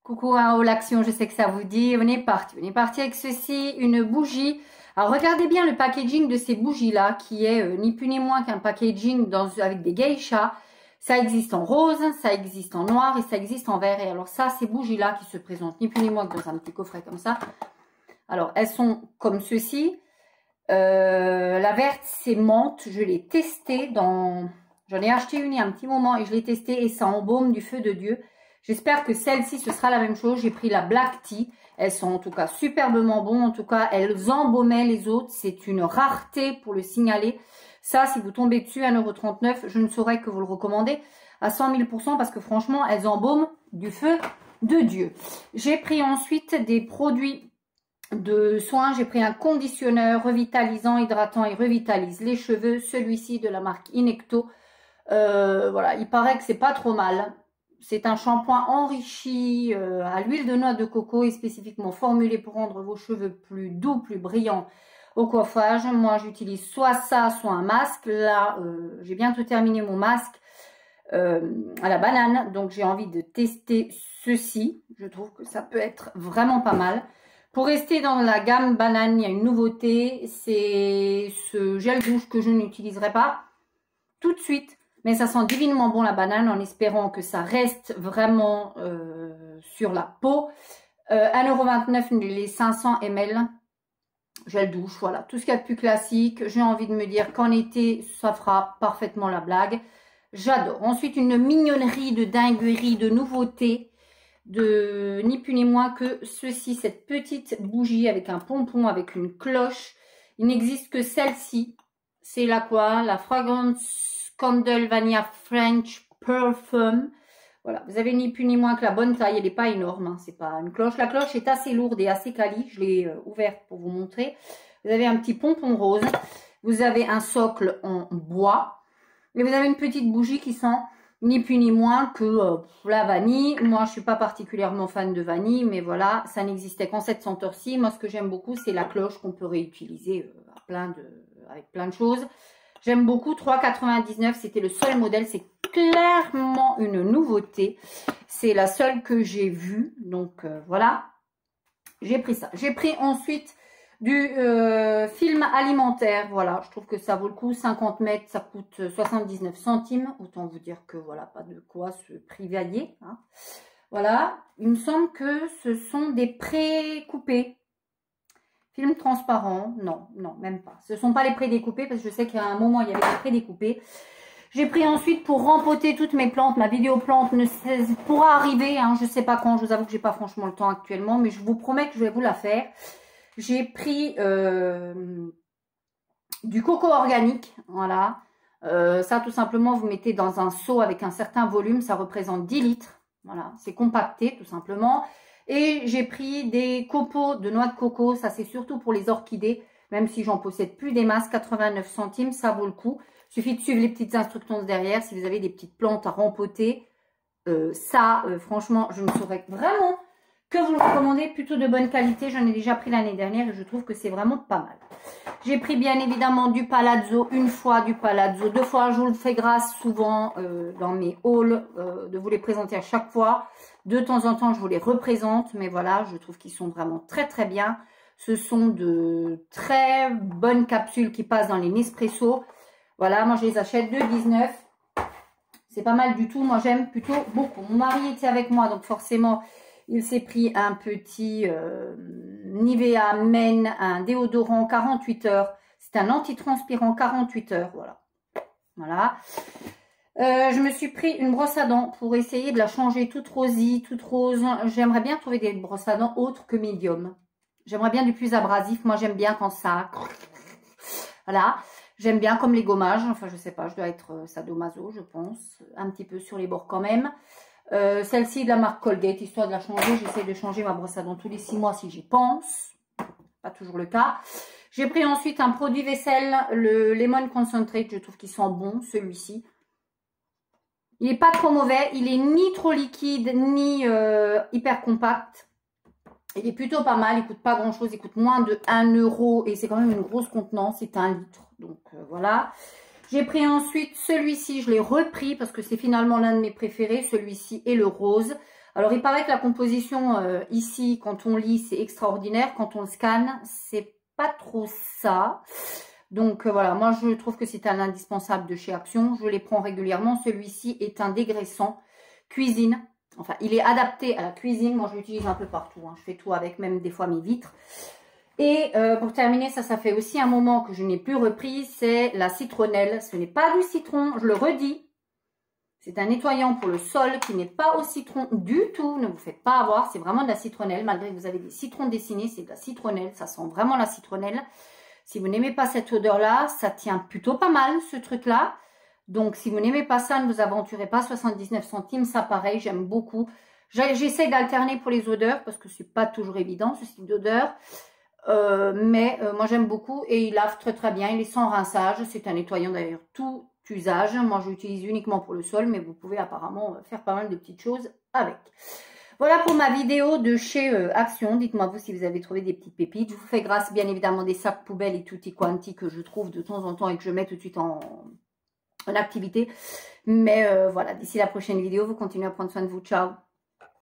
Coucou à Haul Action, je sais que ça vous dit. On est parti. On est parti avec ceci, une bougie. Alors regardez bien le packaging de ces bougies-là, qui est ni plus ni moins qu'un packaging avec des geishas. Ça existe en rose, ça existe en noir et ça existe en vert. Et alors ça, ces bougies-là qui se présentent ni plus ni moins que dans un petit coffret comme ça. Alors elles sont comme ceci. La verte, c'est menthe. Je l'ai testée dans... J'en ai acheté une il y a un petit moment et je l'ai testée et ça embaume du feu de Dieu. J'espère que celle-ci, ce sera la même chose. J'ai pris la Black Tea. Elles sont en tout cas superbement bonnes. En tout cas, elles embaumaient les autres. C'est une rareté pour le signaler. Ça, si vous tombez dessus, 1,39 €, je ne saurais que vous le recommander à 100 000 % parce que franchement, elles embaument du feu de Dieu. J'ai pris ensuite des produits de soins. J'ai pris un conditionneur revitalisant, hydratant et revitalise les cheveux. Celui-ci de la marque Inecto. Voilà, il paraît que c'est pas trop mal. C'est un shampoing enrichi à l'huile de noix de coco et spécifiquement formulé pour rendre vos cheveux plus doux, plus brillants au coiffage. Moi, j'utilise soit ça, soit un masque. Là, j'ai bientôt terminé mon masque à la banane. Donc, j'ai envie de tester ceci. Je trouve que ça peut être vraiment pas mal. Pour rester dans la gamme banane, il y a une nouveauté. C'est ce gel douche que je n'utiliserai pas tout de suite. Mais ça sent divinement bon la banane en espérant que ça reste vraiment sur la peau. 1,29 € les 500 ml. Gel douche, voilà. Tout ce qu'il y a de plus classique. J'ai envie de me dire qu'en été, ça fera parfaitement la blague. J'adore. Ensuite, une mignonnerie de dinguerie, de nouveauté. De ni plus ni moins que ceci. Cette petite bougie avec un pompon, avec une cloche. Il n'existe que celle-ci. C'est la quoi? La Fragrance Candle Vanilla French Perfume. Voilà, vous avez ni plus ni moins que la bonne taille. Elle n'est pas énorme, hein, c'est pas une cloche. La cloche est assez lourde et assez quali. Je l'ai ouverte pour vous montrer. Vous avez un petit pompon rose. Vous avez un socle en bois. Et vous avez une petite bougie qui sent ni plus ni moins que la vanille. Moi, je suis pas particulièrement fan de vanille, mais voilà, ça n'existait qu'en cette senteur-ci. Moi, ce que j'aime beaucoup, c'est la cloche qu'on peut réutiliser avec plein de choses. J'aime beaucoup, 3,99 €, c'était le seul modèle, c'est clairement une nouveauté. C'est la seule que j'ai vue, donc voilà, j'ai pris ça. J'ai pris ensuite du film alimentaire, voilà, je trouve que ça vaut le coup, 50 mètres, ça coûte 79 centimes, autant vous dire que voilà, pas de quoi se privailler, hein. Voilà, il me semble que ce sont des pré-coupés. Film transparent, non, même pas. Ce ne sont pas les pré-découpés parce que je sais qu'à un moment, il y avait des pré-découpés. J'ai pris ensuite pour rempoter toutes mes plantes. Ma vidéo plante pourra arriver, hein, je ne sais pas quand. Je vous avoue que je n'ai pas franchement le temps actuellement, mais je vous promets que je vais vous la faire. J'ai pris du coco organique, voilà. Ça, tout simplement, vous mettez dans un seau avec un certain volume. Ça représente 10 litres. Voilà, c'est compacté, tout simplement. Et j'ai pris des copeaux de noix de coco. Ça, c'est surtout pour les orchidées. Même si j'en possède plus des masses, 89 centimes, ça vaut le coup. Il suffit de suivre les petites instructions derrière. Si vous avez des petites plantes à rempoter, franchement, je ne saurais vraiment que vous le recommander. Plutôt de bonne qualité. J'en ai déjà pris l'année dernière et je trouve que c'est vraiment pas mal. J'ai pris bien évidemment du palazzo, une fois du palazzo, 2 fois. Je vous le fais grâce souvent dans mes hauls, de vous les présenter à chaque fois. De temps en temps, je vous les représente, mais voilà, je trouve qu'ils sont vraiment très très bien. Ce sont de très bonnes capsules qui passent dans les Nespresso. Voilà, moi je les achète 2,19 €. C'est pas mal du tout, moi j'aime plutôt beaucoup. Mon mari était avec moi, donc forcément, il s'est pris un petit Nivea Men, un déodorant 48 heures. C'est un antitranspirant 48 heures, voilà. Voilà. Je me suis pris une brosse à dents pour essayer de la changer toute rosée, toute rose. J'aimerais bien trouver des brosses à dents autres que médium. J'aimerais bien du plus abrasif. Moi, j'aime bien quand ça... Voilà. J'aime bien comme les gommages. Enfin, je sais pas, je dois être sadomaso, je pense. Un petit peu sur les bords quand même. Celle-ci de la marque Colgate, histoire de la changer. J'essaie de changer ma brosse à dents tous les 6 mois si j'y pense. Pas toujours le cas. J'ai pris ensuite un produit vaisselle, le Lemon Concentrate. Je trouve qu'il sent bon, celui-ci. Il n'est pas trop mauvais, il est ni trop liquide, ni hyper compact. Il est plutôt pas mal, il coûte pas grand chose, il coûte moins de 1 € et c'est quand même une grosse contenance, c'est 1 litre. Donc voilà. J'ai pris ensuite celui-ci, je l'ai repris parce que c'est finalement l'un de mes préférés, celui-ci et le rose. Alors, il paraît que la composition ici, quand on lit, c'est extraordinaire. Quand on le scanne, c'est pas trop ça. Donc, voilà, moi, je trouve que c'est un indispensable de chez Action. Je les prends régulièrement. Celui-ci est un dégraissant cuisine. Enfin, il est adapté à la cuisine. Moi, je l'utilise un peu partout. Hein. Je fais tout avec, même des fois mes vitres. Et pour terminer, ça fait aussi un moment que je n'ai plus repris. C'est la citronnelle. Ce n'est pas du citron, je le redis. C'est un nettoyant pour le sol qui n'est pas au citron du tout. Ne vous faites pas avoir. C'est vraiment de la citronnelle. Malgré que vous avez des citrons dessinés, c'est de la citronnelle. Ça sent vraiment la citronnelle. Si vous n'aimez pas cette odeur-là, ça tient plutôt pas mal, ce truc-là. Donc, si vous n'aimez pas ça, ne vous aventurez pas. 79 centimes, ça pareil, j'aime beaucoup. J'essaie d'alterner pour les odeurs parce que c'est pas toujours évident, ce style d'odeur. Mais moi, j'aime beaucoup et il lave très très bien. Il est sans rinçage. C'est un nettoyant d'ailleurs tout usage. Moi, je l'utilise uniquement pour le sol, mais vous pouvez apparemment faire pas mal de petites choses avec. Voilà pour ma vidéo de chez Action. Dites-moi vous si vous avez trouvé des petites pépites. Je vous fais grâce bien évidemment des sacs poubelles et tutti quanti que je trouve de temps en temps et que je mets tout de suite en activité. Mais voilà, d'ici la prochaine vidéo, vous continuez à prendre soin de vous. Ciao!